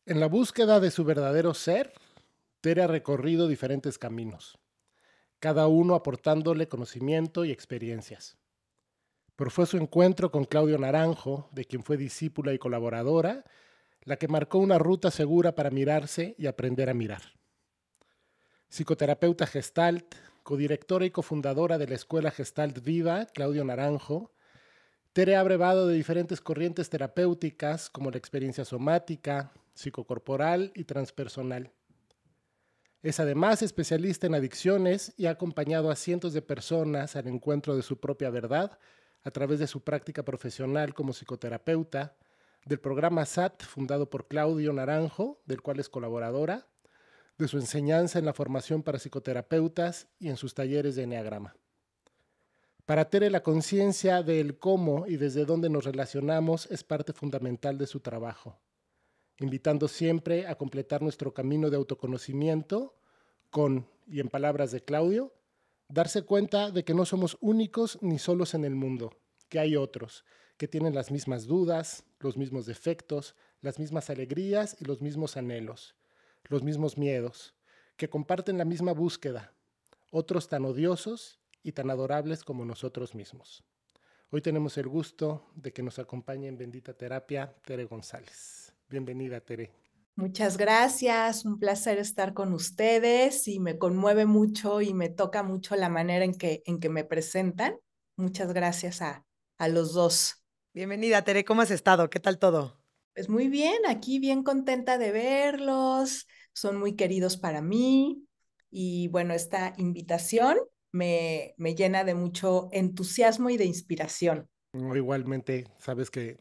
En la búsqueda de su verdadero ser, Tere ha recorrido diferentes caminos, cada uno aportándole conocimiento y experiencias. Pero fue su encuentro con Claudio Naranjo, de quien fue discípula y colaboradora, la que marcó una ruta segura para mirarse y aprender a mirar. Psicoterapeuta Gestalt, codirectora y cofundadora de la Escuela Gestalt Viva, Claudio Naranjo, Tere ha brevado de diferentes corrientes terapéuticas como la experiencia somática, psicocorporal y transpersonal. Es además especialista en adicciones y ha acompañado a cientos de personas al encuentro de su propia verdad a través de su práctica profesional como psicoterapeuta, del programa SAT fundado por Claudio Naranjo, del cual es colaboradora, de su enseñanza en la formación para psicoterapeutas y en sus talleres de eneagrama. Para Tere, la conciencia del cómo y desde dónde nos relacionamos es parte fundamental de su trabajo, invitando siempre a completar nuestro camino de autoconocimiento con, y en palabras de Claudio, darse cuenta de que no somos únicos ni solos en el mundo, que hay otros, que tienen las mismas dudas, los mismos defectos, las mismas alegrías y los mismos anhelos, los mismos miedos, que comparten la misma búsqueda, otros tan odiosos y tan adorables como nosotros mismos. Hoy tenemos el gusto de que nos acompañe en Bendita Terapia Tere González. Bienvenida, Tere. Muchas gracias, un placer estar con ustedes y me conmueve mucho y me toca mucho la manera en que me presentan. Muchas gracias a los dos. Bienvenida, Tere, ¿cómo has estado? ¿Qué tal todo? Pues muy bien, aquí bien contenta de verlos, son muy queridos para mí y bueno, esta invitación me llena de mucho entusiasmo y de inspiración. Igualmente, sabes que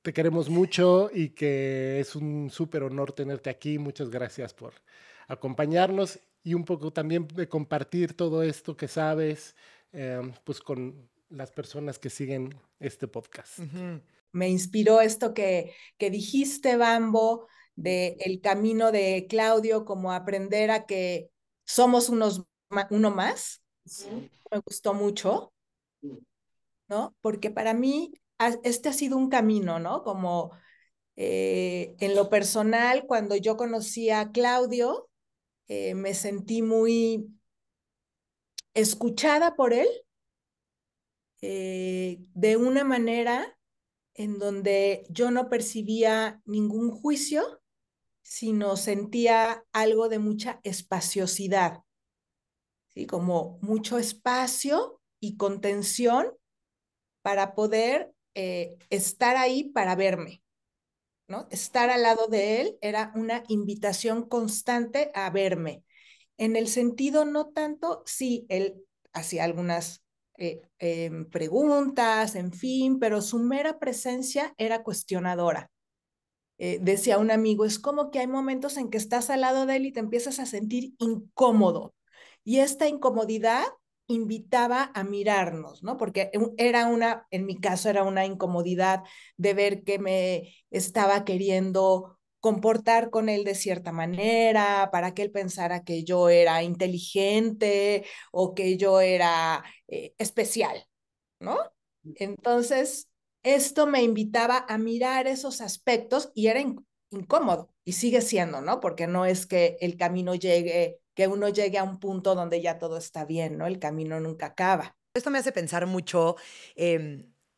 te queremos mucho y que es un súper honor tenerte aquí. Muchas gracias por acompañarnos y un poco también de compartir todo esto que sabes, pues con las personas que siguen este podcast. Me inspiró esto que dijiste, Bambo, de el camino de Claudio, como aprender a que somos uno más. Me gustó mucho, ¿no? Porque para mí este ha sido un camino, ¿no? Como en lo personal, cuando yo conocí a Claudio, me sentí muy escuchada por él, de una manera en donde yo no percibía ningún juicio, sino sentía algo de mucha espaciosidad, ¿sí? Como mucho espacio y contención para poder estar ahí para verme, ¿no? Estar al lado de él era una invitación constante a verme. En el sentido no tanto, sí, él hacía algunas preguntas, en fin, pero su mera presencia era cuestionadora. Decía un amigo, es como que hay momentos en que estás al lado de él y te empiezas a sentir incómodo. Y esta incomodidad invitaba a mirarnos, ¿no? Porque era en mi caso era una incomodidad de ver que me estaba queriendo comportar con él de cierta manera, para que él pensara que yo era inteligente o que yo era especial, ¿no? Entonces, esto me invitaba a mirar esos aspectos y era incómodo y sigue siendo, ¿no? Porque no es que el camino llegue, que uno llegue a un punto donde ya todo está bien, ¿no? El camino nunca acaba. Esto me hace pensar mucho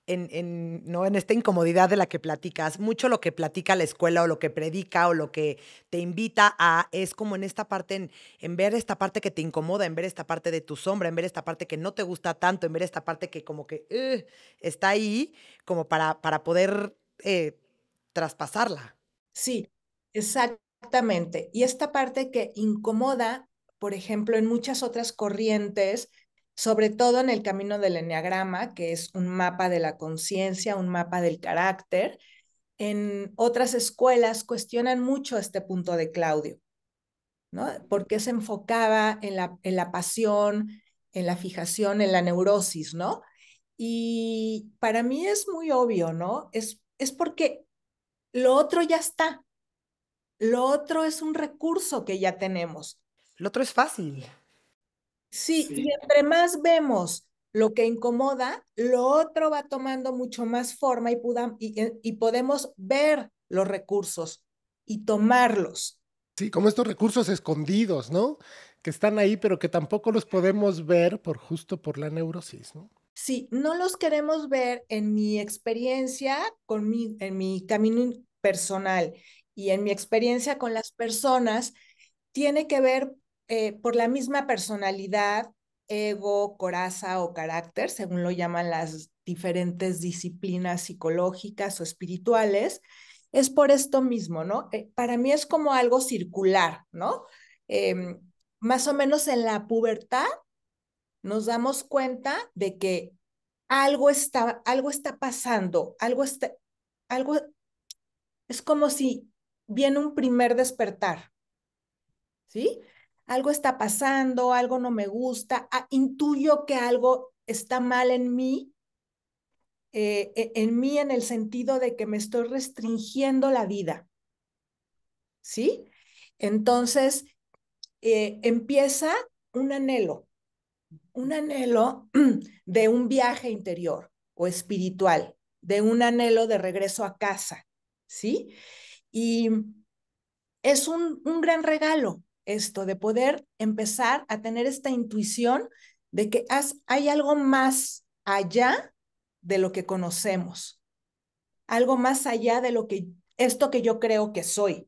¿no? En esta incomodidad de la que platicas. Mucho lo que platica la escuela o lo que predica o lo que te invita a es como en esta parte, en ver esta parte que te incomoda, en ver esta parte de tu sombra, en ver esta parte que no te gusta tanto, en ver esta parte que como que está ahí como para poder traspasarla. Sí, exactamente. Y esta parte que incomoda, por ejemplo, en muchas otras corrientes, sobre todo en el camino del eneagrama, que es un mapa de la conciencia, un mapa del carácter, en otras escuelas cuestionan mucho este punto de Claudio, ¿no? Porque se enfocaba en la pasión, en la fijación, en la neurosis, ¿no? Y para mí es muy obvio, ¿no? Es porque lo otro ya está, lo otro es un recurso que ya tenemos. Lo otro es fácil. Sí, y entre más vemos lo que incomoda, lo otro va tomando mucho más forma y podemos ver los recursos. y tomarlos. Sí, como estos recursos escondidos, ¿no? Que están ahí, pero que tampoco los podemos ver justo por la neurosis, ¿no? Sí, no los queremos ver en mi experiencia, en mi camino personal y en mi experiencia con las personas, tiene que ver por la misma personalidad, ego, coraza o carácter, según lo llaman las diferentes disciplinas psicológicas o espirituales. Es por esto mismo, ¿no? Para mí es como algo circular, ¿no? Eh, Más o menos en la pubertad nos damos cuenta de que algo está pasando, algo, es como si viene un primer despertar, ¿sí? Algo está pasando, algo no me gusta, intuyo que algo está mal en mí en el sentido de que me estoy restringiendo la vida, ¿sí? Entonces empieza un anhelo, un anhelo de un viaje interior o espiritual, de un anhelo de regreso a casa, ¿sí? Y es un gran regalo esto de poder empezar a tener esta intuición de que hay algo más allá de lo que conocemos, algo más allá de esto que yo creo que soy,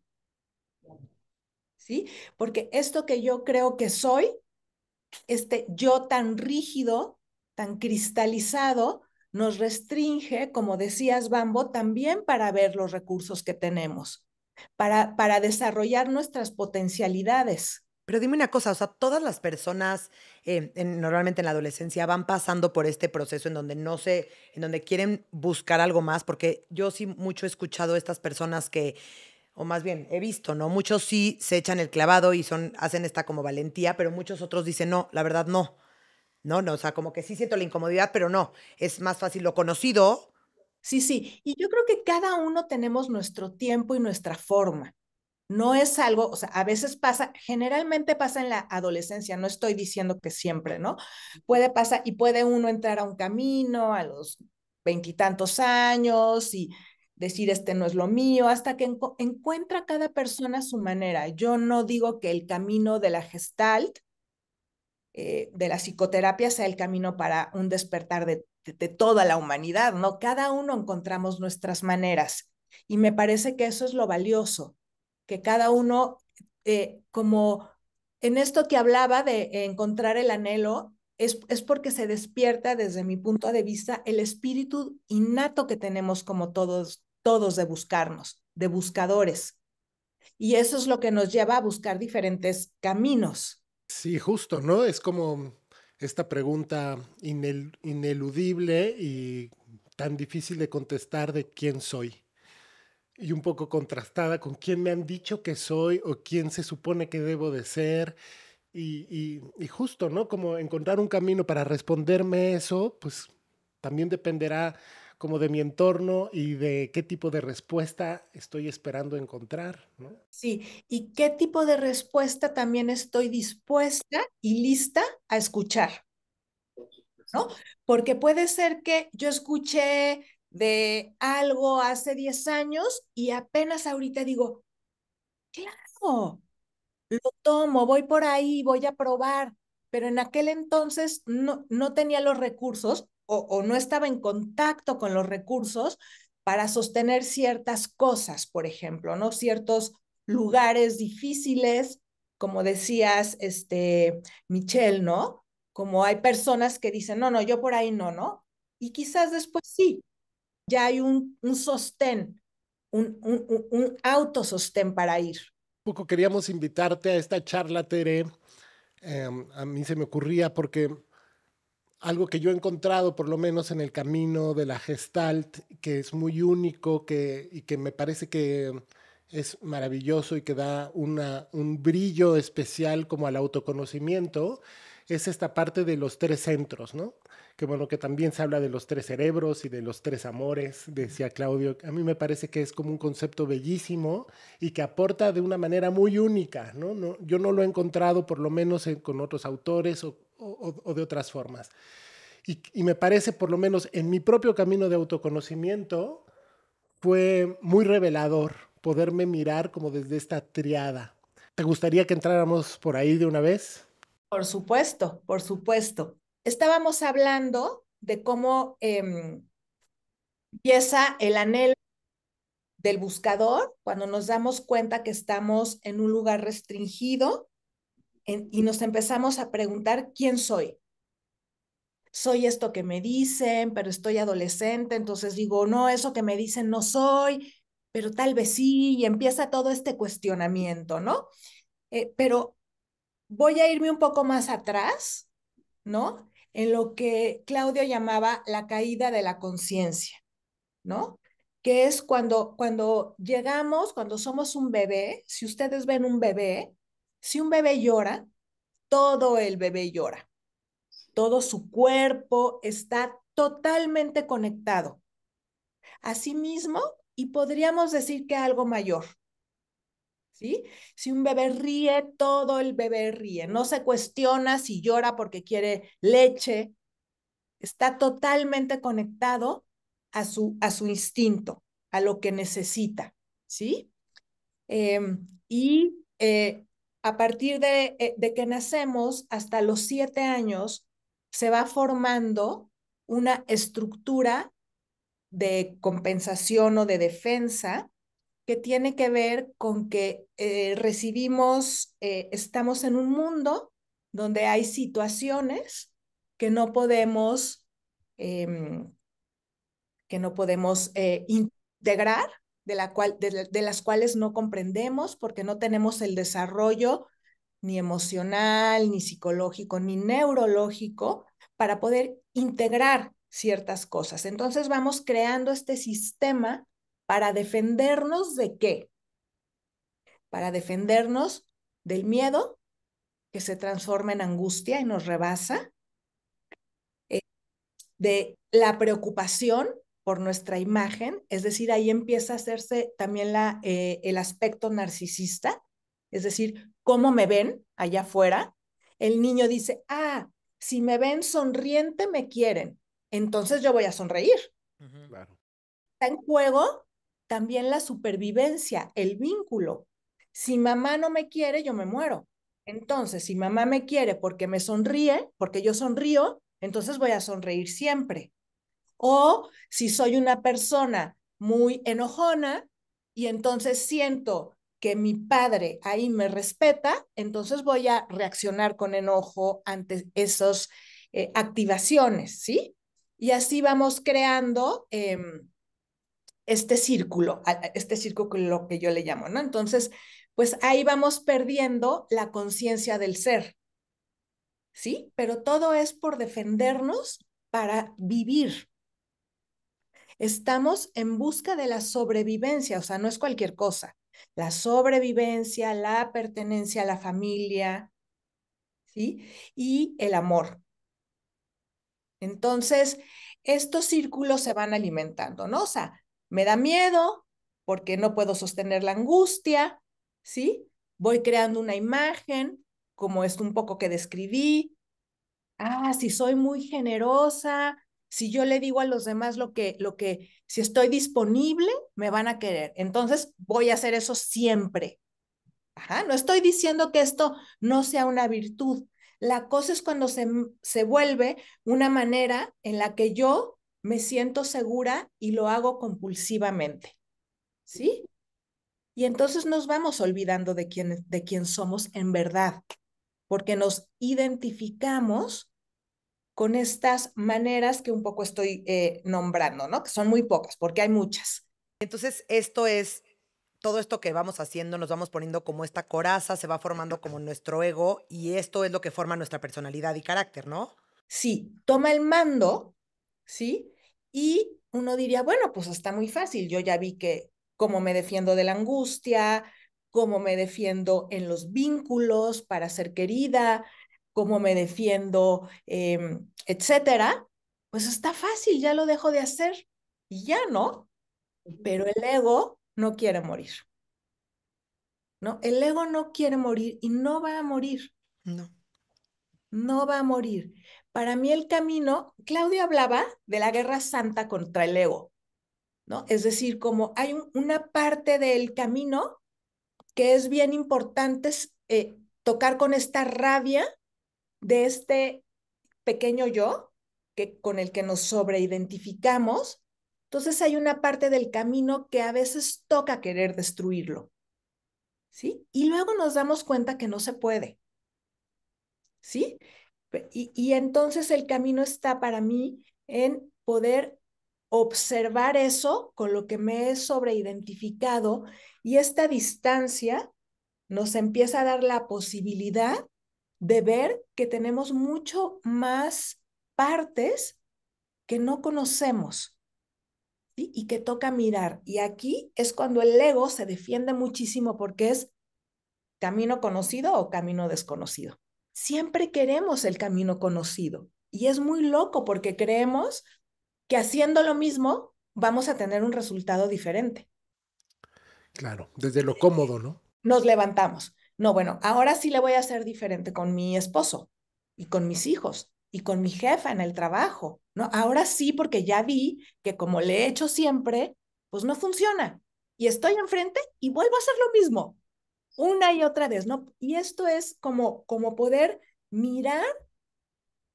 ¿sí? Porque esto que yo creo que soy, este yo tan rígido, tan cristalizado, nos restringe, como decías, Bambo, también para ver los recursos que tenemos, para desarrollar nuestras potencialidades. Pero dime una cosa, o sea, todas las personas normalmente en la adolescencia van pasando por este proceso en donde no sé, en donde quieren buscar algo más, porque yo sí mucho he escuchado a estas personas que, o más bien he visto, ¿no? Muchos sí se echan el clavado y hacen esta como valentía, pero muchos otros dicen, no, la verdad no. No, no, o sea, como que sí siento la incomodidad, pero no, es más fácil lo conocido. Sí, sí, y yo creo que cada uno tenemos nuestro tiempo y nuestra forma. No es algo, o sea, a veces pasa, generalmente pasa en la adolescencia, no estoy diciendo que siempre, ¿no? Puede pasar y puede uno entrar a un camino a los veintitantos años y decir, este no es lo mío, hasta que encuentra cada persona su manera. Yo no digo que el camino de la Gestalt, de la psicoterapia, sea el camino para un despertar de toda la humanidad, ¿no? Cada uno encontramos nuestras maneras y me parece que eso es lo valioso, que cada uno, como en esto que hablaba de encontrar el anhelo, es porque se despierta desde mi punto de vista el espíritu innato que tenemos como todos de buscarnos, de buscadores. Y eso es lo que nos lleva a buscar diferentes caminos. Sí, justo, ¿no? Es como esta pregunta ineludible y tan difícil de contestar de quién soy. Y un poco contrastada con quién me han dicho que soy o quién se supone que debo de ser. Y justo, ¿no? Como encontrar un camino para responderme eso, pues también dependerá como de mi entorno y de qué tipo de respuesta estoy esperando encontrar, ¿no? Sí, y qué tipo de respuesta también estoy dispuesta y lista a escuchar, ¿no? Porque puede ser que yo escuché de algo hace 10 años y apenas ahorita digo, claro, lo tomo, voy por ahí, voy a probar, pero en aquel entonces no tenía los recursos o no estaba en contacto con los recursos para sostener ciertas cosas, por ejemplo, ¿no? Ciertos lugares difíciles, como decías, Michelle, ¿no? Como hay personas que dicen, no, no, yo por ahí no, ¿no? Y quizás después sí, ya hay un sostén, un autosostén para ir. Poco queríamos invitarte a esta charla, Tere. A mí se me ocurría porque algo que yo he encontrado, por lo menos en el camino de la Gestalt, que es muy único y que me parece que es maravilloso y que da un brillo especial como al autoconocimiento, es esta parte de los tres centros, ¿no? Que bueno, que también se habla de los tres cerebros y de los tres amores, decía Claudio. A mí me parece que es como un concepto bellísimo y que aporta de una manera muy única, ¿no? Yo no lo he encontrado, por lo menos con otros autores o de otras formas. Y me parece, por lo menos en mi propio camino de autoconocimiento, fue muy revelador, poderme mirar como desde esta triada. ¿Te gustaría que entráramos por ahí de una vez? Por supuesto, por supuesto. Estábamos hablando de cómo empieza el anhelo del buscador cuando nos damos cuenta que estamos en un lugar restringido y nos empezamos a preguntar quién soy. Soy esto que me dicen, pero estoy adolescente, entonces digo, no, eso que me dicen no soy, pero tal vez sí, y empieza todo este cuestionamiento, ¿no? Pero voy a irme un poco más atrás, ¿no? En lo que Claudio llamaba la caída de la conciencia, ¿no? Que es cuando llegamos, cuando somos un bebé, si ustedes ven un bebé, si un bebé llora, todo el bebé llora, todo su cuerpo está totalmente conectado a sí mismo y podríamos decir que algo mayor, ¿sí? Si un bebé ríe, todo el bebé ríe, no se cuestiona si llora porque quiere leche, está totalmente conectado a su instinto, a lo que necesita, ¿sí? Eh, y a partir de que nacemos hasta los 7 años, se va formando una estructura de compensación o de defensa que tiene que ver con que estamos en un mundo donde hay situaciones que no podemos, eh, integrar, de las cuales no comprendemos porque no tenemos el desarrollo ni emocional, ni psicológico, ni neurológico para poder integrar ciertas cosas. Entonces vamos creando este sistema para defendernos de qué? Para defendernos del miedo que se transforma en angustia y nos rebasa, eh, de la preocupación por nuestra imagen, es decir, ahí empieza a hacerse también el aspecto narcisista, es decir, cómo me ven allá afuera. El niño dice, si me ven sonriente, me quieren, entonces yo voy a sonreír. Claro. Está en juego también la supervivencia, el vínculo. Si mamá no me quiere, yo me muero. Entonces, si mamá me quiere porque me sonríe, porque yo sonrío, entonces voy a sonreír siempre. O si soy una persona muy enojona y entonces siento que mi padre ahí me respeta, entonces voy a reaccionar con enojo ante esas activaciones, ¿sí? Y así vamos creando este círculo que yo le llamo, ¿no? Entonces, pues ahí vamos perdiendo la conciencia del ser, ¿sí? Pero todo es por defendernos para vivir. Estamos en busca de la sobrevivencia, o sea, no es cualquier cosa. La sobrevivencia, la pertenencia a la familia, ¿sí? Y el amor. Entonces, estos círculos se van alimentando, ¿no? O sea, me da miedo porque no puedo sostener la angustia, ¿sí? Voy creando una imagen, como es un poco que describí. Si soy muy generosa, si yo le digo a los demás si estoy disponible, me van a querer. Entonces, voy a hacer eso siempre. Ajá, no estoy diciendo que esto no sea una virtud. La cosa es cuando se vuelve una manera en la que yo me siento segura y lo hago compulsivamente, ¿sí? Y entonces nos vamos olvidando de quién somos en verdad, porque nos identificamos con estas maneras que un poco estoy nombrando, ¿no? Que son muy pocas, porque hay muchas. Entonces, todo esto que vamos haciendo, nos vamos poniendo como esta coraza, se va formando como nuestro ego y esto es lo que forma nuestra personalidad y carácter, ¿no? Sí, toma el mando, ¿sí? Y uno diría, bueno, pues está muy fácil. Yo ya vi que cómo me defiendo de la angustia, cómo me defiendo en los vínculos para ser querida, cómo me defiendo, etcétera. Pues está fácil, ya lo dejo de hacer y ya, ¿no? Pero el ego no quiere morir, ¿no? El ego no quiere morir y no va a morir. No. No va a morir. Para mí el camino, Claudio hablaba de la guerra santa contra el ego, ¿no? Es decir, como hay una parte del camino que es bien importante tocar con esta rabia de este pequeño yo con el que nos sobreidentificamos. Entonces hay una parte del camino que a veces toca querer destruirlo, ¿sí? Y luego nos damos cuenta que no se puede, ¿sí? Y entonces el camino está para mí en poder observar eso con lo que me he sobreidentificado, y esta distancia nos empieza a dar la posibilidad de ver que tenemos mucho más partes que no conocemos, ¿sí? Y que toca mirar. Y aquí es cuando el ego se defiende muchísimo, porque es camino conocido o camino desconocido. Siempre queremos el camino conocido. Y es muy loco porque creemos que haciendo lo mismo vamos a tener un resultado diferente. Claro, desde lo cómodo, ¿no? Nos levantamos. No, bueno, ahora sí le voy a hacer diferente con mi esposo y con mis hijos y con mi jefa en el trabajo, ¿no? Ahora sí, porque ya vi que como le he hecho siempre, pues no funciona. Y estoy enfrente y vuelvo a hacer lo mismo una y otra vez, ¿no? Y esto es como poder mirar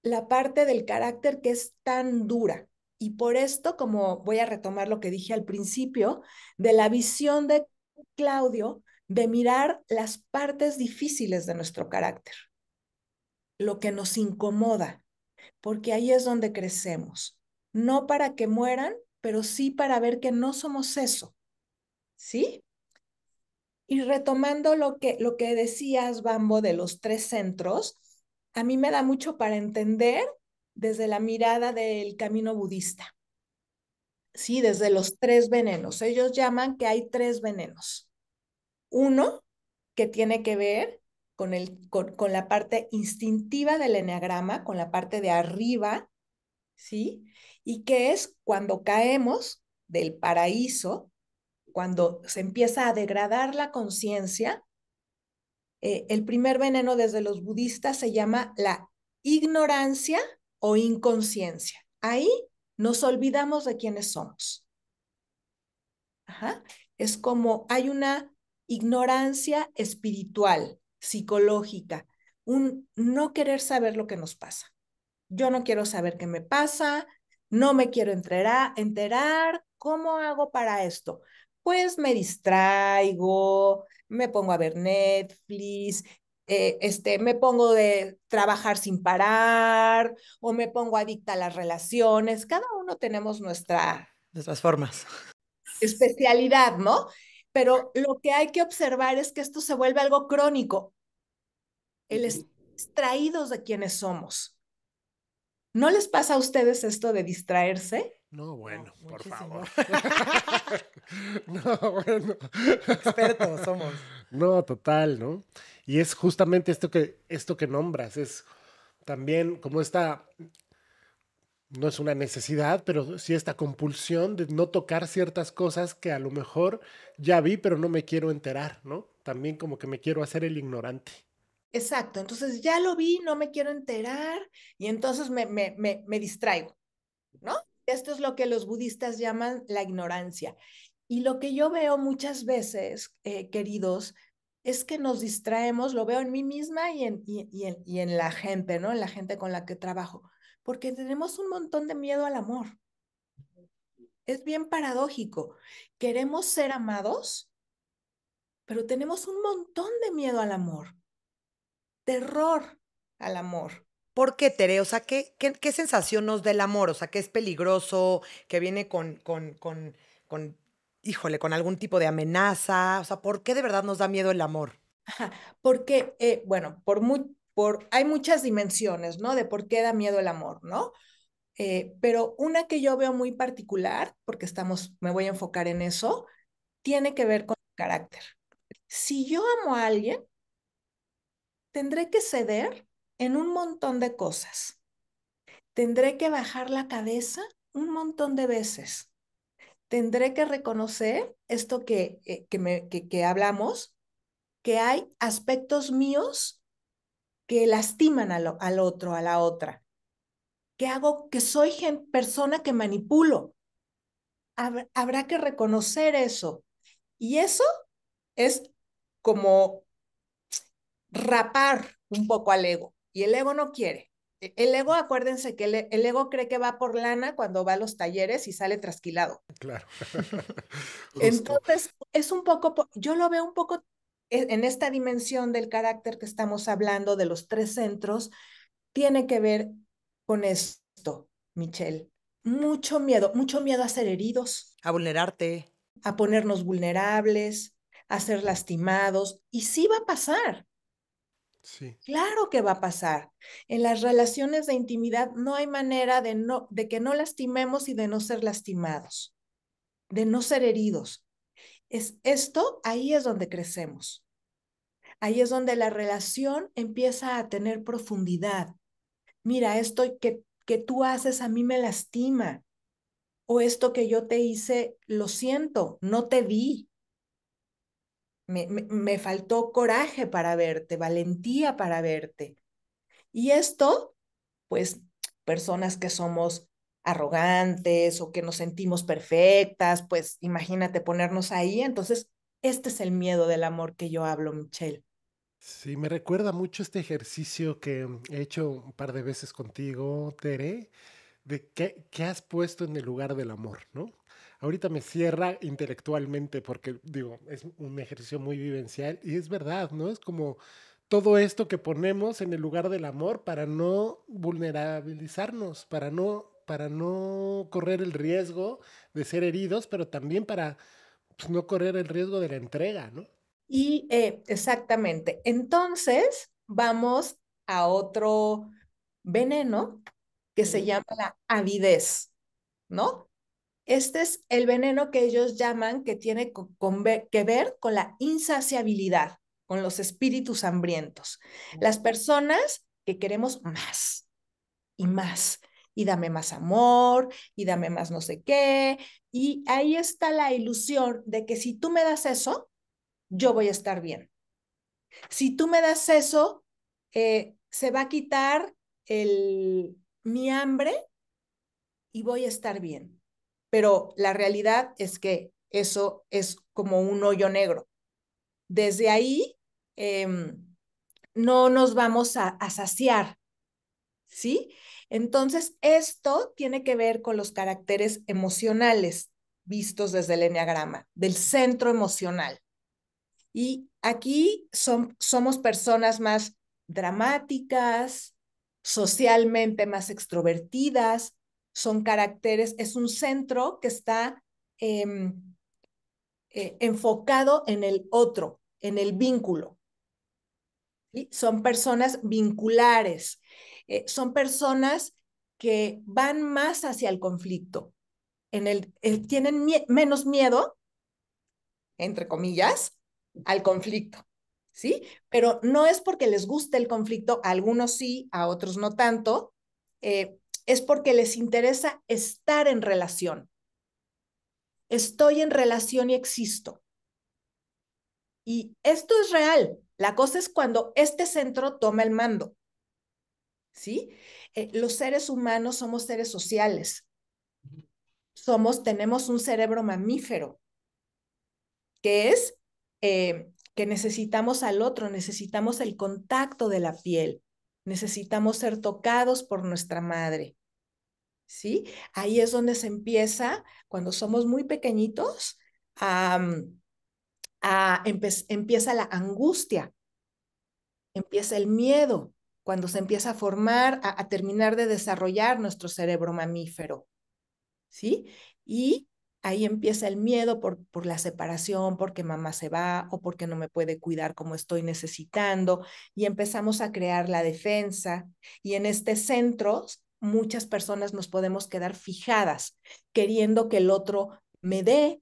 la parte del carácter que es tan dura. Y por esto, como voy a retomar lo que dije al principio, de la visión de Claudio, de mirar las partes difíciles de nuestro carácter, lo que nos incomoda, porque ahí es donde crecemos. No para que mueran, pero sí para ver que no somos eso, ¿sí? Y retomando lo que decías, Bambo, de los tres centros, a mí me da mucho para entender desde la mirada del camino budista. Sí, desde los tres venenos. Ellos llaman que hay tres venenos. Uno que tiene que ver con la parte instintiva del eneagrama, con la parte de arriba, ¿sí? Y que es cuando caemos del paraíso, cuando se empieza a degradar la conciencia. El primer veneno desde los budistas se llama la ignorancia o inconsciencia. Ahí nos olvidamos de quiénes somos. Ajá. Es como hay una ignorancia espiritual, psicológica, un no querer saber lo que nos pasa. Yo no quiero saber qué me pasa, no me quiero enterar. ¿Cómo hago para esto? Pues me distraigo, me pongo a ver Netflix, me pongo de trabajar sin parar, o me pongo adicta a las relaciones. Cada uno tenemos nuestra Nuestras formas. especialidad, ¿no? Pero lo que hay que observar es que esto se vuelve algo crónico, el estar distraídos de quienes somos. ¿No les pasa a ustedes esto de distraerse? No, bueno, No, por muchísimo. favor. No, bueno. Expertos somos. No, total, ¿no? Y es justamente esto que nombras, es también como esta, no es una necesidad, pero sí esta compulsión de no tocar ciertas cosas que a lo mejor ya vi, pero no me quiero enterar, ¿no? También como que me quiero hacer el ignorante. Exacto, entonces ya lo vi, no me quiero enterar y entonces me distraigo, ¿no? Esto es lo que los budistas llaman la ignorancia. Y lo que yo veo muchas veces, queridos, es que nos distraemos, lo veo en mí misma y en la gente, ¿no? En la gente con la que trabajo, porque tenemos un montón de miedo al amor. Es bien paradójico. Queremos ser amados, pero tenemos un montón de miedo al amor, terror al amor. ¿Por qué, Tere? O sea, ¿qué sensación nos da el amor? O sea, que es peligroso, que viene con, híjole, con algún tipo de amenaza. O sea, ¿por qué de verdad nos da miedo el amor? Ajá, porque, bueno, hay muchas dimensiones, ¿no? De por qué da miedo el amor, ¿no? Pero una que yo veo muy particular, porque me voy a enfocar en eso, tiene que ver con el carácter. Si yo amo a alguien, tendré que ceder en un montón de cosas. Tendré que bajar la cabeza un montón de veces. Tendré que reconocer esto que hablamos, que hay aspectos míos que lastiman al otro, a la otra, que soy persona que manipulo, habrá que reconocer eso. Y eso es como rapar un poco al ego. Y el ego no quiere. El ego, acuérdense que el ego cree que va por lana cuando va a los talleres y sale trasquilado. Claro. Justo. Entonces, es un poco, yo lo veo un poco en esta dimensión del carácter que estamos hablando de los 3 centros, tiene que ver con esto, Michelle. Mucho miedo a ser heridos, A vulnerarte. a ponernos vulnerables, a ser lastimados. Y sí va a pasar, Sí. claro que va a pasar. En las relaciones de intimidad no hay manera de que no lastimemos y de no ser lastimados, de no ser heridos. Ahí es donde crecemos. Ahí es donde la relación empieza a tener profundidad. Mira, esto que tú haces a mí me lastima. O esto que yo te hice, lo siento, no te vi. Me faltó coraje para verte, valentía para verte. Y esto, pues, personas que somos arrogantes o que nos sentimos perfectas, pues imagínate ponernos ahí. Entonces, este es el miedo del amor que yo hablo, Michelle. Sí, me recuerda mucho este ejercicio que he hecho un par de veces contigo, Tere, de qué has puesto en el lugar del amor, ¿no? Ahorita me cierra intelectualmente porque, digo, es un ejercicio muy vivencial y es verdad, ¿no? Es como todo esto que ponemos en el lugar del amor para no vulnerabilizarnos, para no correr el riesgo de ser heridos, pero también para pues, no correr el riesgo de la entrega, ¿no? Y exactamente. Entonces, vamos a otro veneno que se llama la avidez, ¿no? Este es el veneno que ellos llaman que tiene que ver con la insaciabilidad, con los espíritus hambrientos. Las personas que queremos más y más, y dame más amor, y dame más no sé qué, y ahí está la ilusión de que si tú me das eso, yo voy a estar bien. Si tú me das eso, se va a quitar mi hambre y voy a estar bien. Pero la realidad es que eso es como un hoyo negro. Desde ahí no nos vamos a saciar, ¿sí? Entonces, esto tiene que ver con los caracteres emocionales vistos desde el eneagrama, del centro emocional. Y aquí somos personas más dramáticas, socialmente más extrovertidas, son caracteres, es un centro que está eh, enfocado en el otro, en el vínculo. ¿Sí? Son personas vinculares, son personas que van más hacia el conflicto, tienen menos miedo, entre comillas, al conflicto, ¿sí? Pero no es porque les guste el conflicto, a algunos sí, a otros no tanto, es porque les interesa estar en relación. Estoy en relación y existo. Y esto es real. La cosa es cuando este centro toma el mando, ¿sí? Los seres humanos somos seres sociales. Tenemos un cerebro mamífero, que es que necesitamos al otro, necesitamos el contacto de la piel, necesitamos ser tocados por nuestra madre, ¿sí? Ahí es donde se empieza, cuando somos muy pequeñitos, empieza la angustia, empieza el miedo, cuando se empieza a formar, a terminar de desarrollar nuestro cerebro mamífero. ¿Sí? Y ahí empieza el miedo por la separación, porque mamá se va o porque no me puede cuidar como estoy necesitando, y empezamos a crear la defensa. Y en este centro, muchas personas nos podemos quedar fijadas, queriendo que el otro me dé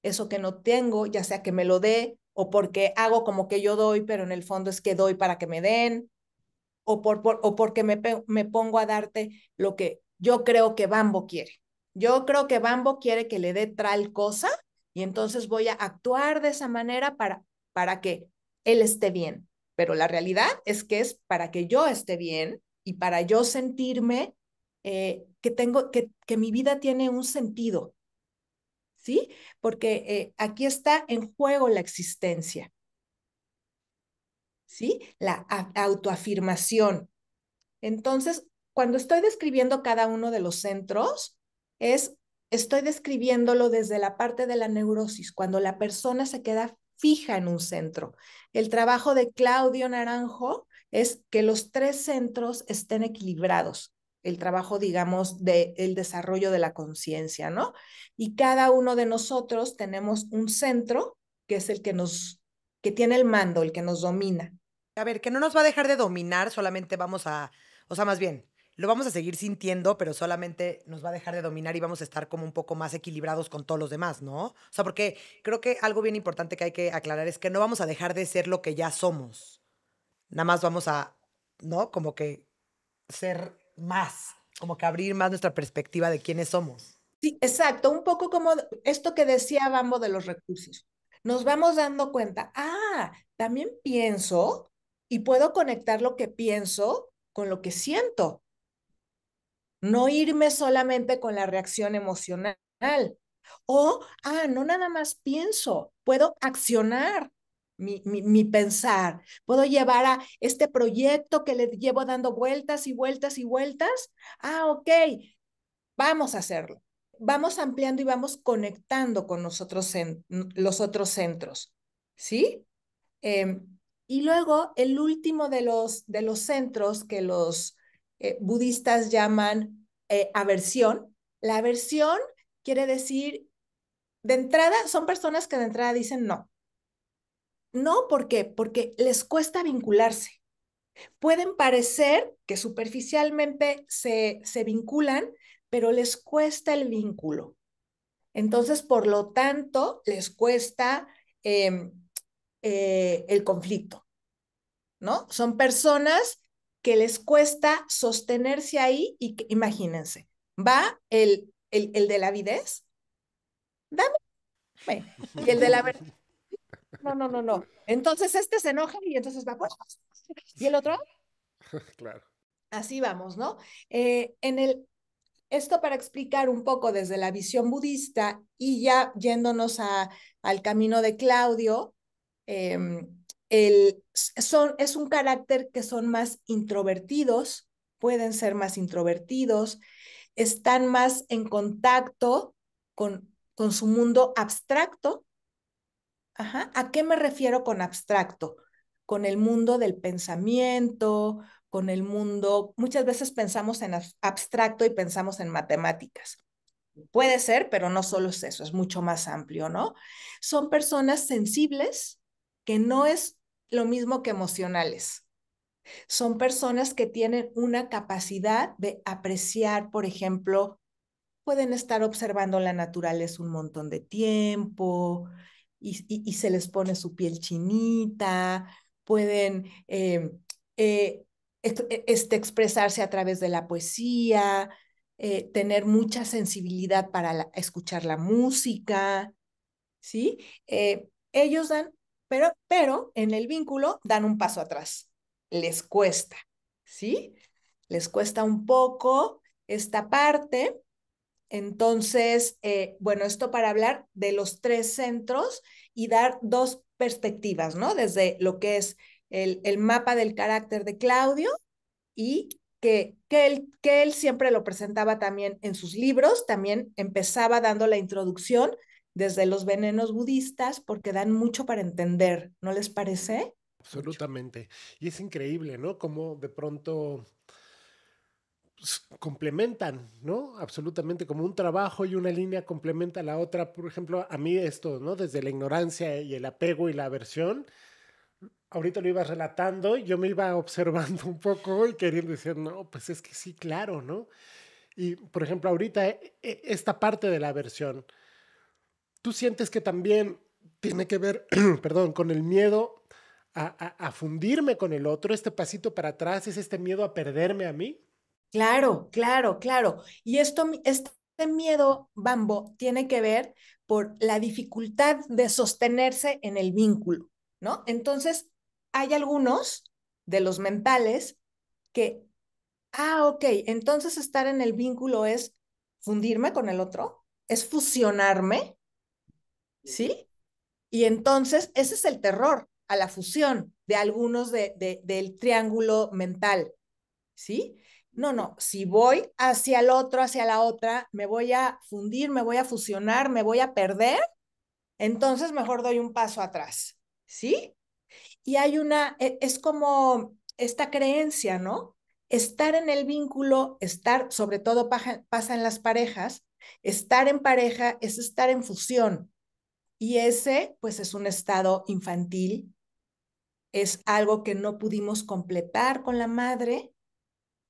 eso que no tengo, ya sea que me lo dé, o porque hago como que yo doy, pero en el fondo es que doy para que me den, o porque me pongo a darte lo que yo creo que Bambo quiere. Yo creo que Bambo quiere que le dé tal cosa y entonces voy a actuar de esa manera para que él esté bien. Pero la realidad es que es para que yo esté bien y para yo sentirme que mi vida tiene un sentido. ¿sí? Porque aquí está en juego la existencia, ¿sí? La autoafirmación. Entonces, cuando estoy describiendo cada uno de los centros, estoy describiéndolo desde la parte de la neurosis, cuando la persona se queda fija en un centro. El trabajo de Claudio Naranjo es que los 3 centros estén equilibrados. El trabajo, digamos, del desarrollo de la conciencia, ¿no? Y cada uno de nosotros tenemos un centro que es el que tiene el mando, el que nos domina. A ver, que no nos va a dejar de dominar, solamente vamos a, o sea, más bien, lo vamos a seguir sintiendo, pero solamente nos va a dejar de dominar y vamos a estar como un poco más equilibrados con todos los demás, ¿no? O sea, porque creo que algo bien importante que hay que aclarar es que no vamos a dejar de ser lo que ya somos. Nada más vamos a, ¿no? Como que ser más, como que abrir más nuestra perspectiva de quiénes somos. Sí, exacto, un poco como esto que decía Bambo de los recursos. Nos vamos dando cuenta, también pienso y puedo conectar lo que pienso con lo que siento, no irme solamente con la reacción emocional. O, no nada más pienso, puedo accionar mi pensar, puedo llevar a este proyecto que le llevo dando vueltas y vueltas y vueltas. Ok, vamos a hacerlo. Vamos ampliando y vamos conectando con nosotros en los otros centros, ¿sí? Y luego el último de los centros que los budistas llaman aversión. La aversión quiere decir, de entrada, son personas que de entrada dicen no. No, ¿por qué? Porque les cuesta vincularse. Pueden parecer que superficialmente se vinculan, pero les cuesta el vínculo. Entonces, por lo tanto, les cuesta el conflicto, ¿no? Son personas que les cuesta sostenerse ahí y que, imagínense, va el de la avidez, dame, y el de la verdad, no, no, no, no. Entonces este se enoja y entonces va, y el otro, Claro. así vamos, ¿no? Esto para explicar un poco desde la visión budista y ya yéndonos al camino de Claudio, eh, es un carácter que son más introvertidos, pueden ser más introvertidos, están más en contacto con su mundo abstracto. Ajá. ¿A qué me refiero con abstracto? Con el mundo del pensamiento, con el mundo, muchas veces pensamos en abstracto y pensamos en matemáticas. Puede ser, pero no solo es eso, es mucho más amplio, ¿no? Son personas sensibles, que no es lo mismo que emocionales. Son personas que tienen una capacidad de apreciar, por ejemplo, pueden estar observando la naturaleza un montón de tiempo y se les pone su piel chinita, pueden expresarse a través de la poesía, tener mucha sensibilidad para escuchar la música, ¿sí? Ellos dan, pero en el vínculo dan un paso atrás, les cuesta, ¿sí? Les cuesta un poco esta parte. Entonces, bueno, esto para hablar de los 3 centros y dar 2 perspectivas, ¿no? Desde lo que es el mapa del carácter de Claudio y que él siempre lo presentaba también en sus libros, también empezaba dando la introducción desde los venenos budistas porque dan mucho para entender, ¿no les parece? Absolutamente. Y es increíble, ¿no? Cómo de pronto complementan, ¿no? Absolutamente, como un trabajo y una línea complementa a la otra. Por ejemplo, a mí esto, ¿no? Desde la ignorancia y el apego y la aversión, ahorita lo ibas relatando, yo me iba observando un poco y queriendo decir, no, pues es que sí, claro, ¿no? Y, por ejemplo, ahorita esta parte de la aversión, ¿tú sientes que también tiene que ver, perdón, con el miedo a fundirme con el otro? Este pasito para atrás es este miedo a perderme a mí. Claro, claro, claro. Y este miedo, Bambo, tiene que ver por la dificultad de sostenerse en el vínculo, ¿no? Entonces, hay algunos de los mentales que, ok, entonces estar en el vínculo es fundirme con el otro, es fusionarme. ¿sí? Y entonces ese es el terror a la fusión de algunos del triángulo mental, ¿sí? No, no, si voy hacia el otro, hacia la otra, me voy a fundir, me voy a fusionar, me voy a perder, entonces mejor doy un paso atrás, ¿sí? Y hay es como esta creencia, ¿no? Estar en el vínculo, estar, sobre todo pasa en las parejas, estar en pareja es estar en fusión. Y ese, pues, es un estado infantil, es algo que no pudimos completar con la madre,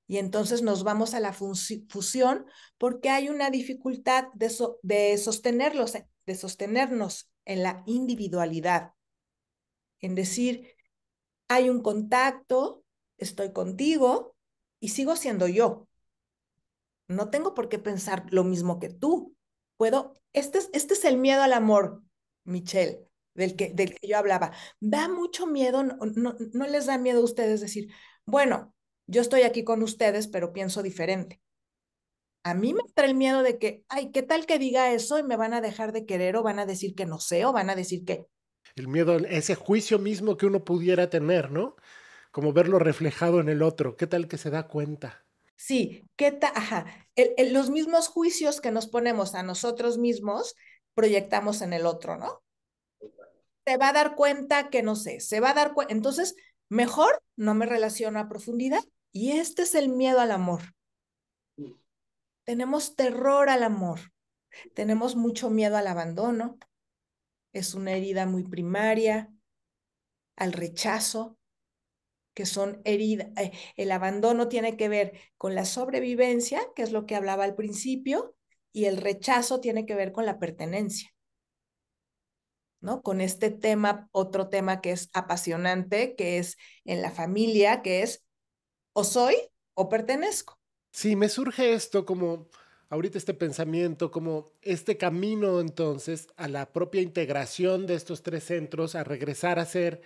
y entonces nos vamos a la fusión porque hay una dificultad de sostenernos en la individualidad, en decir, hay un contacto, estoy contigo y sigo siendo yo. No tengo por qué pensar lo mismo que tú. Este es el miedo al amor, Michelle, del que yo hablaba. Da mucho miedo, no les da miedo a ustedes decir, bueno, yo estoy aquí con ustedes, pero pienso diferente. A mí me trae el miedo de que, ay, ¿qué tal que diga eso y me van a dejar de querer o van a decir que no sé o van a decir que... El miedo, ese juicio mismo que uno pudiera tener, ¿no? Como verlo reflejado en el otro. ¿Qué tal que se da cuenta? Sí, ajá, los mismos juicios que nos ponemos a nosotros mismos, proyectamos en el otro, ¿no? Se va a dar cuenta que no sé, se va a dar cuenta. Entonces, mejor no me relaciono a profundidad. Y este es el miedo al amor. Tenemos terror al amor, tenemos mucho miedo al abandono, es una herida muy primaria, al rechazo, que son heridas. El abandono tiene que ver con la sobrevivencia, que es lo que hablaba al principio, y el rechazo tiene que ver con la pertenencia, ¿no? Con este tema, otro tema que es apasionante, que es en la familia, que es o soy o pertenezco. Sí, me surge esto como ahorita este pensamiento, como este camino entonces a la propia integración de estos tres centros, a regresar a ser,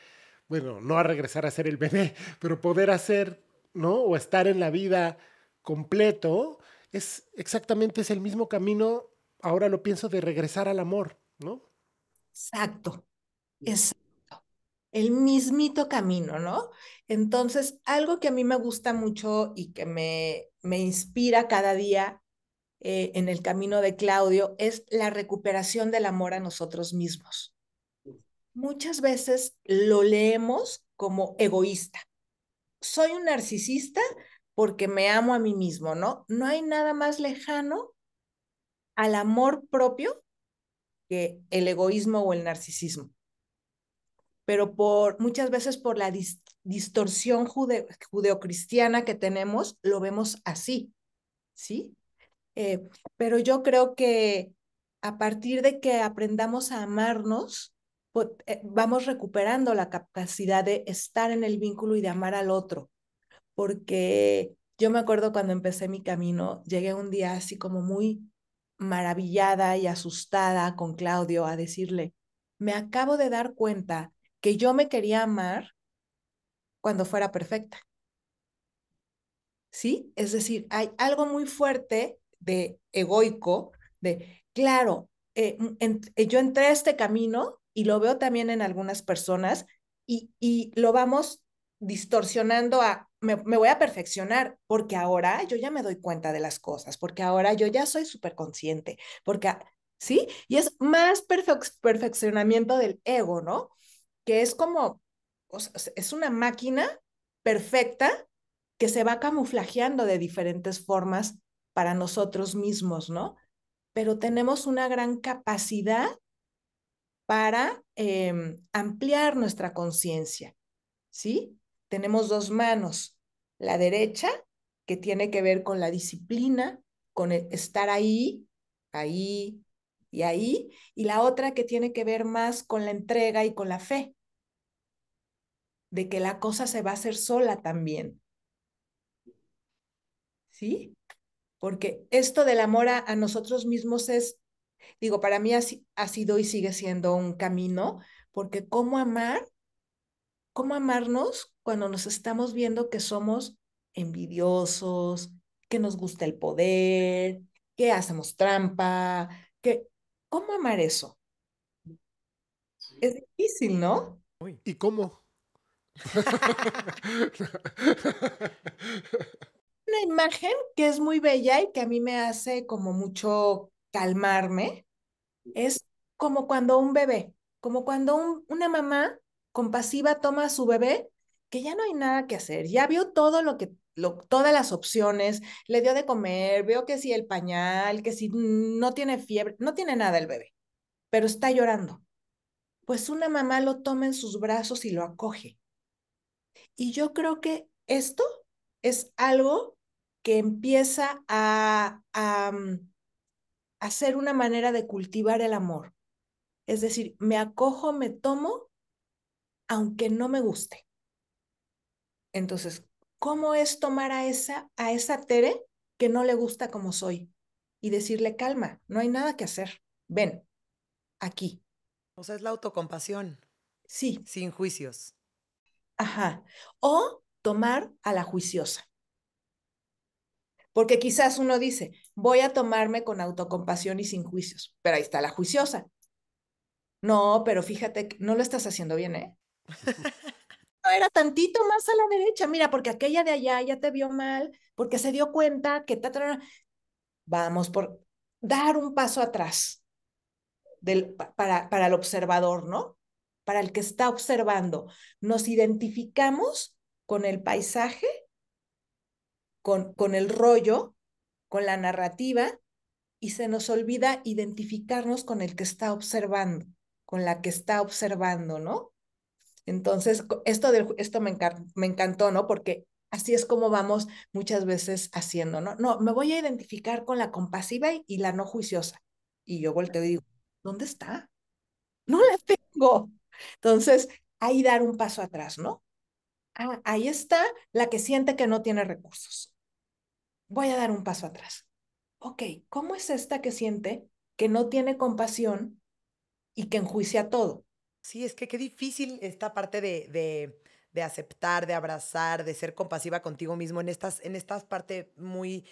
bueno, no a regresar a ser el bebé, pero poder hacer, ¿no? O estar en la vida completo, es exactamente es el mismo camino, ahora lo pienso, de regresar al amor, ¿no? Exacto, exacto. El mismito camino, ¿no? Entonces, algo que a mí me gusta mucho y que me inspira cada día en el camino de Claudio es la recuperación del amor a nosotros mismos. Muchas veces lo leemos como egoísta. Soy un narcisista porque me amo a mí mismo, ¿no? No hay nada más lejano al amor propio que el egoísmo o el narcisismo. Pero muchas veces por la distorsión judeocristiana que tenemos, lo vemos así, ¿sí? Pero yo creo que a partir de que aprendamos a amarnos, vamos recuperando la capacidad de estar en el vínculo y de amar al otro. Porque yo me acuerdo cuando empecé mi camino, llegué un día así como muy maravillada y asustada con Claudio a decirle, me acabo de dar cuenta que yo me quería amar cuando fuera perfecta. ¿Sí? Es decir, hay algo muy fuerte de egoico, de, claro, yo entré a este camino y lo veo también en algunas personas y lo vamos distorsionando me voy a perfeccionar porque ahora yo ya me doy cuenta de las cosas, porque ahora yo ya soy súper consciente, porque, ¿sí? Y es más perfeccionamiento del ego, ¿no? Que es como, o sea, es una máquina perfecta que se va camuflajeando de diferentes formas para nosotros mismos, ¿no? Pero tenemos una gran capacidad para ampliar nuestra conciencia, ¿sí? Tenemos dos manos, la derecha, que tiene que ver con la disciplina, con el estar ahí, ahí y ahí, y la otra que tiene que ver más con la entrega y con la fe, de que la cosa se va a hacer sola también, ¿sí? Porque esto del amor a nosotros mismos es, digo, para mí ha sido y sigue siendo un camino, porque cómo amarnos cuando nos estamos viendo que somos envidiosos, que nos gusta el poder, que hacemos trampa, ¿cómo amar eso? Es difícil, ¿no? Uy. ¿Y cómo? Una imagen que es muy bella y que a mí me hace como mucho calmarme es como cuando un bebé, como cuando una mamá compasiva toma a su bebé, que ya no hay nada que hacer, ya vio todo todas las opciones, le dio de comer, veo que si el pañal, que si no tiene fiebre, no tiene nada el bebé, pero está llorando. Pues una mamá lo toma en sus brazos y lo acoge. Y yo creo que esto es algo que empieza a ser una manera de cultivar el amor. Es decir, me acojo, me tomo, aunque no me guste. Entonces, ¿cómo es tomar a esa Tere que no le gusta como soy? Y decirle, calma, no hay nada que hacer. Ven, aquí. O sea, es la autocompasión, Sí, sin juicios. ajá. O tomar a la juiciosa. Porque quizás uno dice, voy a tomarme con autocompasión y sin juicios, pero ahí está la juiciosa. No, pero fíjate que no lo estás haciendo bien, ¿eh? No, era tantito más a la derecha, mira, porque aquella de allá ya te vio mal, porque se dio cuenta que vamos por dar un paso atrás para el observador, ¿no? Para el que está observando. Nos identificamos con el paisaje, con el rollo, con la narrativa, y se nos olvida identificarnos con el que está observando, con la que está observando, ¿no? Entonces, esto me encantó, ¿no? Porque así es como vamos muchas veces haciendo, ¿no? No, me voy a identificar con la compasiva y la no juiciosa. Y yo volteo y digo, ¿dónde está? No la tengo. Entonces, ahí dar un paso atrás, ¿no? Ah, ahí está la que siente que no tiene recursos. Voy a dar un paso atrás. Ok, ¿cómo es esta que siente que no tiene compasión y que enjuicia todo? Sí, es que qué difícil esta parte de aceptar, de abrazar, de ser compasiva contigo mismo en estas parte muy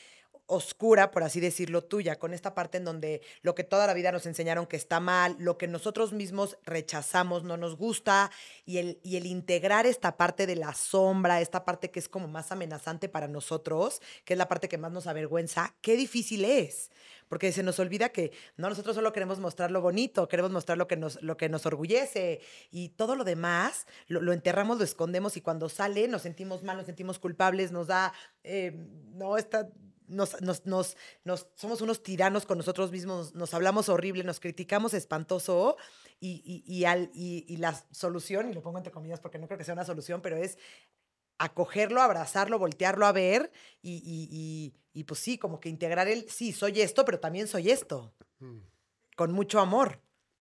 oscura, por así decirlo, tuya, con esta parte en donde lo que toda la vida nos enseñaron que está mal, lo que nosotros mismos rechazamos, no nos gusta, y el integrar esta parte de la sombra, esta parte que es como más amenazante para nosotros, que es la parte que más nos avergüenza, qué difícil es. Porque se nos olvida que no, nosotros solo queremos mostrar lo bonito, queremos mostrar lo que nos orgullece y todo lo demás lo enterramos, lo escondemos y cuando sale nos sentimos mal, nos sentimos culpables, nos da, no, esta, somos unos tiranos con nosotros mismos, nos hablamos horrible, nos criticamos espantoso y la solución, y lo pongo entre comillas porque no creo que sea una solución, pero es acogerlo, abrazarlo, voltearlo a ver y pues sí, como que integrar el, sí, soy esto, pero también soy esto, Mm. con mucho amor.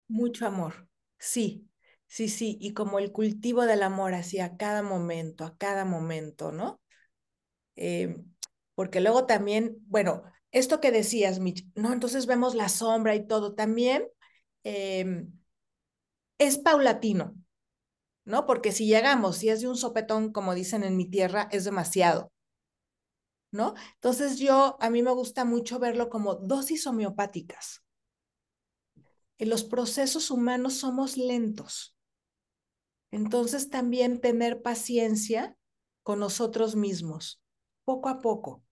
Mucho amor. Sí, sí, sí. Y como el cultivo del amor así a cada momento, ¿no? Eh, Porque luego también, bueno, esto que decías, Mitch, no, entonces vemos la sombra y todo, también eh, es paulatino, ¿no? Porque si llegamos, si es de un sopetón, como dicen en mi tierra, es demasiado, ¿no? Entonces a mí me gusta mucho verlo como dosis homeopáticas. En los procesos humanos somos lentos. Entonces también tener paciencia con nosotros mismos, poco a poco,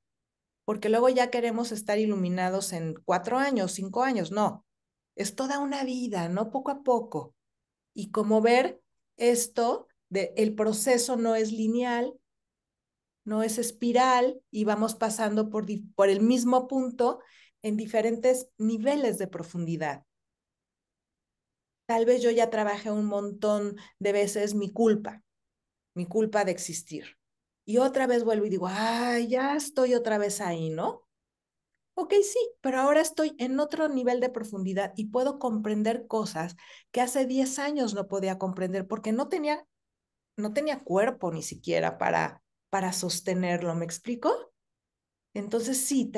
porque luego ya queremos estar iluminados en 4 años, 5 años, no, es toda una vida, ¿no? Poco a poco. Y como ver esto, el proceso no es lineal, no es espiral y vamos pasando por el mismo punto en diferentes niveles de profundidad. Tal vez yo ya trabajé un montón de veces mi culpa de existir. Y otra vez vuelvo y digo, ay, ya estoy otra vez ahí, ¿no? Ok, sí, pero ahora estoy en otro nivel de profundidad y puedo comprender cosas que hace 10 años no podía comprender porque no tenía cuerpo ni siquiera para sostenerlo, ¿me explico? Entonces sí,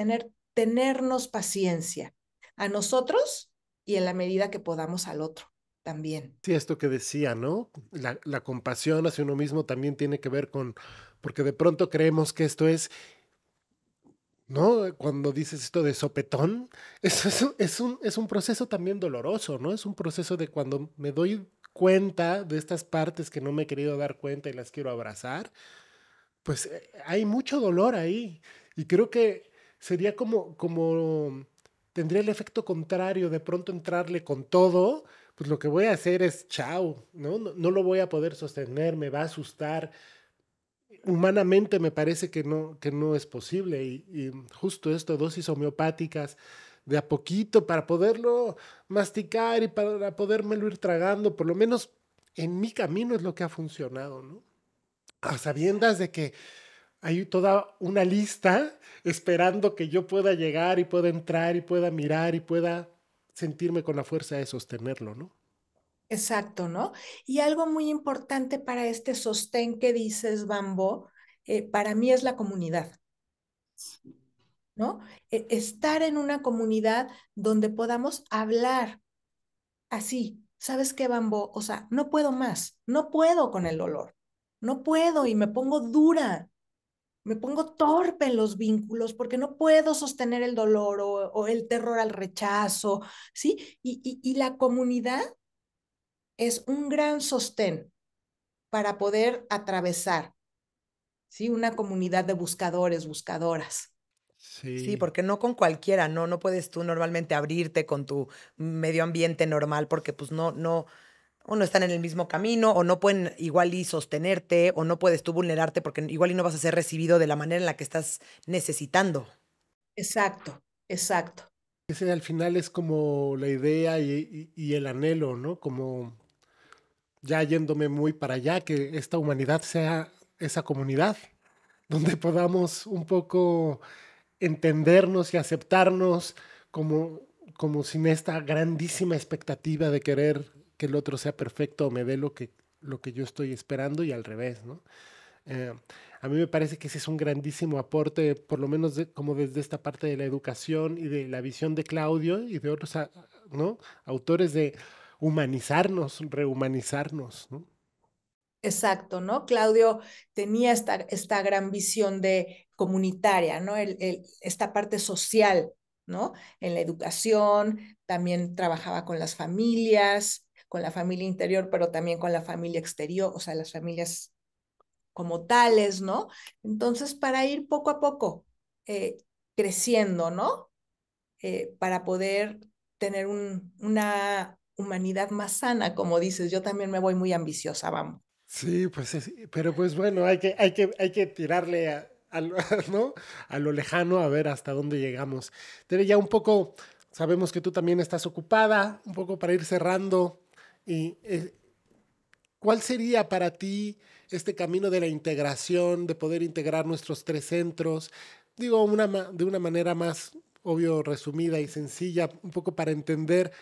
tenernos paciencia a nosotros y en la medida que podamos al otro también. Sí, esto que decía, ¿no? La compasión hacia uno mismo también tiene que ver con, porque de pronto creemos que esto es, ¿no? Cuando dices esto de sopetón, eso es un proceso también doloroso, ¿no? Es un proceso de cuando me doy cuenta de estas partes que no me he querido dar cuenta y las quiero abrazar, pues hay mucho dolor ahí. Y creo que sería como tendría el efecto contrario, de pronto entrarle con todo, pues lo que voy a hacer es chao, ¿no? No lo voy a poder sostener, me va a asustar. Humanamente me parece que no es posible. Y justo esto, dosis homeopáticas, de a poquito, para poderlo masticar y para podérmelo ir tragando, por lo menos en mi camino es lo que ha funcionado, ¿no? A sabiendas de que hay toda una lista esperando que yo pueda llegar y pueda entrar y pueda mirar y pueda sentirme con la fuerza de sostenerlo, ¿no? Exacto, ¿no? Y algo muy importante para este sostén que dices, Bambo, para mí es la comunidad, ¿no? Estar en una comunidad donde podamos hablar así. ¿Sabes qué, Bambo? O sea, no puedo más, no puedo con el dolor, no puedo y me pongo dura, me pongo torpe en los vínculos porque no puedo sostener el dolor o el terror al rechazo, ¿sí? Y la comunidad es un gran sostén para poder atravesar, ¿sí? Una comunidad de buscadores, buscadoras. Sí, Sí, porque no con cualquiera, no, no puedes tú normalmente abrirte con tu medio ambiente normal porque pues no, o no están en el mismo camino, o no pueden igual y sostenerte, o no puedes tú vulnerarte porque igual y no vas a ser recibido de la manera en la que estás necesitando. Exacto, exacto. ese al final es como la idea y el anhelo, ¿no? Como ya yéndome muy para allá, que esta humanidad sea esa comunidad, donde podamos un poco entendernos y aceptarnos como, como sin esta grandísima expectativa de querer que el otro sea perfecto o me dé lo que yo estoy esperando y al revés, ¿no? Eh, a mí me parece que ese es un grandísimo aporte, por lo menos como desde esta parte de la educación y de la visión de Claudio y de otros, ¿no? Autores de humanizarnos, rehumanizarnos, ¿no? Exacto, ¿no? Claudio tenía esta gran visión de comunitaria, ¿no? Esta parte social, ¿no? En la educación, también trabajaba con las familias, con la familia interior, pero también con la familia exterior, o sea, las familias como tales, ¿no? Entonces, para ir poco a poco eh, creciendo, ¿no? Para poder tener una humanidad más sana, como dices, yo también me voy muy ambiciosa, vamos. Sí, pues pero pues bueno, hay que tirarle ¿no? A lo lejano a ver hasta dónde llegamos. Tere, ya un poco, sabemos que tú también estás ocupada, un poco para ir cerrando. Y, ¿cuál sería para ti este camino de la integración, de poder integrar nuestros tres centros? Digo, de una manera más, obvio, resumida y sencilla, un poco para entender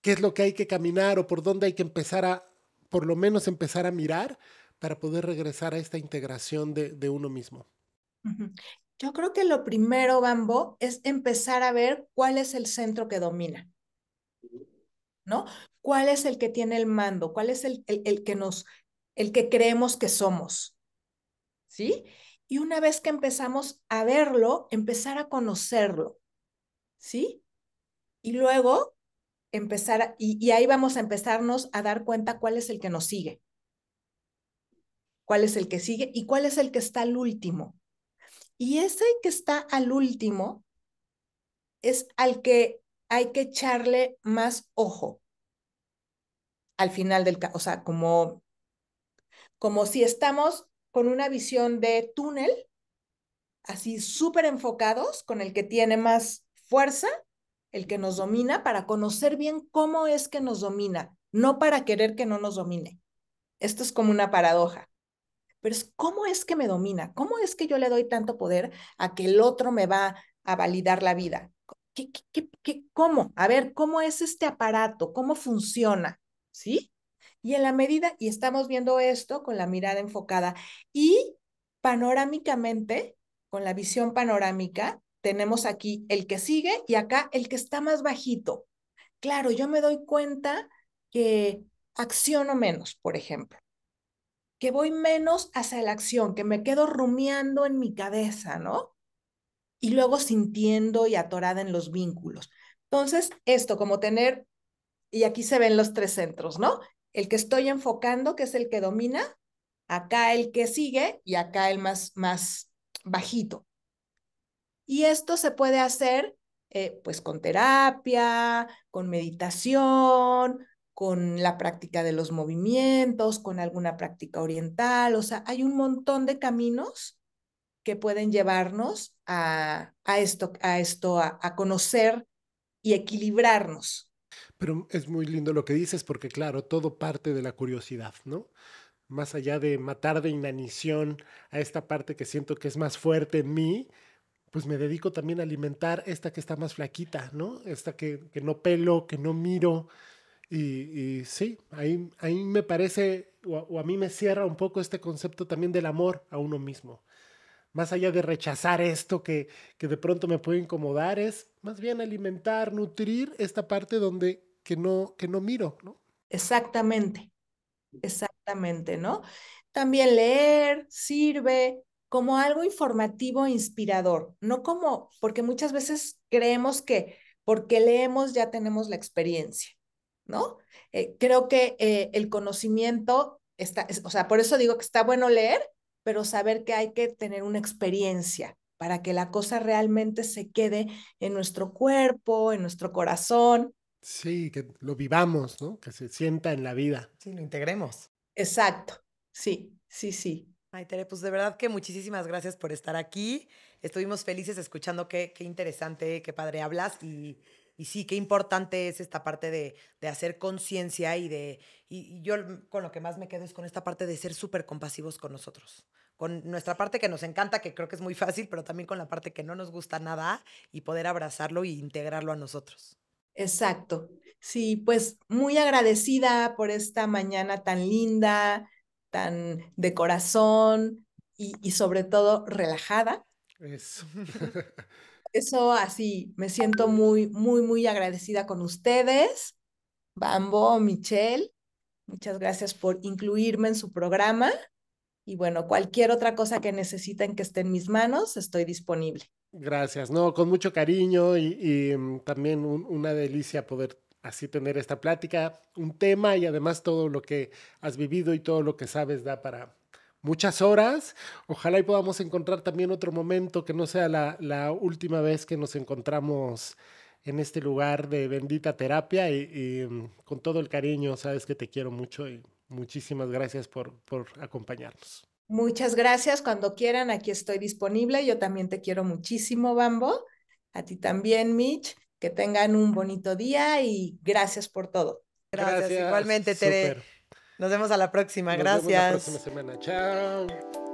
qué es lo que hay que caminar o por dónde hay que empezar por lo menos empezar a mirar para poder regresar a esta integración de uno mismo. Ujú. Yo creo que lo primero, Bambo, es empezar a ver cuál es el centro que domina, ¿no? ¿Cuál es el que tiene el mando? ¿Cuál es el que creemos que somos? ¿Sí? Y una vez que empezamos a verlo, empezar a conocerlo, ¿sí? Y luego y ahí vamos a empezarnos a dar cuenta cuál es el que nos sigue, cuál es el que sigue y cuál es el que está al último. Y ese que está al último es al que hay que echarle más ojo al final o sea, como si estamos con una visión de túnel, así súper enfocados, con el que tiene más fuerza, el que nos domina, para conocer bien cómo es que nos domina, no para querer que no nos domine. Esto es como una paradoja. Pero es cómo es que me domina, cómo es que yo le doy tanto poder a que el otro me va a validar la vida. ¿Cómo? A ver, ¿cómo es este aparato? ¿Cómo funciona? ¿Sí? Y en la medida, y estamos viendo esto con la mirada enfocada y panorámicamente, con la visión panorámica, tenemos aquí el que sigue y acá el que está más bajito. Claro, yo me doy cuenta que acciono menos, por ejemplo, que voy menos hacia la acción, que me quedo rumiando en mi cabeza, ¿no? Y luego sintiendo y atorada en los vínculos. Entonces, esto, como tener y aquí se ven los tres centros, ¿no? El que estoy enfocando, que es el que domina, acá el que sigue y acá el más bajito. Y esto se puede hacer pues con terapia, con meditación, con la práctica de los movimientos, con alguna práctica oriental. O sea, hay un montón de caminos que pueden llevarnos a conocer y equilibrarnos. Pero es muy lindo lo que dices porque, claro, todo parte de la curiosidad, ¿no? Más allá de matar de inanición a esta parte que siento que es más fuerte en mí, pues me dedico también a alimentar esta que está más flaquita, ¿no? Esta que no pelo, que no miro. Y sí, ahí me parece, o a mí me cierra un poco este concepto también del amor a uno mismo. Más allá de rechazar esto que de pronto me puede incomodar, es más bien alimentar, nutrir esta parte donde que no miro, ¿no? Exactamente, exactamente, ¿no? También leer sirve como algo informativo e inspirador, no como, porque muchas veces creemos que porque leemos ya tenemos la experiencia, ¿no? Creo que el conocimiento está, o sea, por eso digo que está bueno leer, pero saber que hay que tener una experiencia para que la cosa realmente se quede en nuestro cuerpo, en nuestro corazón. Sí, que lo vivamos, ¿no? Que se sienta en la vida. Sí, lo integremos. Exacto, sí, sí, sí. Ay, Tere, pues de verdad que muchísimas gracias por estar aquí. Estuvimos felices escuchando qué interesante, qué padre hablas y sí, qué importante es esta parte de hacer conciencia y yo con lo que más me quedo es con esta parte de ser súper compasivos con nosotros. Con nuestra parte que nos encanta, que creo que es muy fácil, pero también con la parte que no nos gusta nada y poder abrazarlo e integrarlo a nosotros. Exacto. Sí, pues muy agradecida por esta mañana tan linda, tan de corazón y sobre todo relajada. Eso. Eso así, me siento muy, muy, muy agradecida con ustedes, Bambo, Michelle. Muchas gracias por incluirme en su programa. Y bueno, cualquier otra cosa que necesiten que esté en mis manos, estoy disponible. Gracias, no, con mucho cariño y también una delicia poder así tener esta plática, un tema y además todo lo que has vivido y todo lo que sabes da para muchas horas. Ojalá y podamos encontrar también otro momento que no sea la última vez que nos encontramos en este lugar de bendita terapia y con todo el cariño, sabes que te quiero mucho y muchísimas gracias por acompañarnos. Muchas gracias. Cuando quieran, aquí estoy disponible. Yo también te quiero muchísimo, Bambo. A ti también, Mitch. Que tengan un bonito día y gracias por todo. Gracias, Gracias, igualmente, Tere. súper. Nos vemos a la próxima. Nos vemos la próxima Gracias. semana. Chao.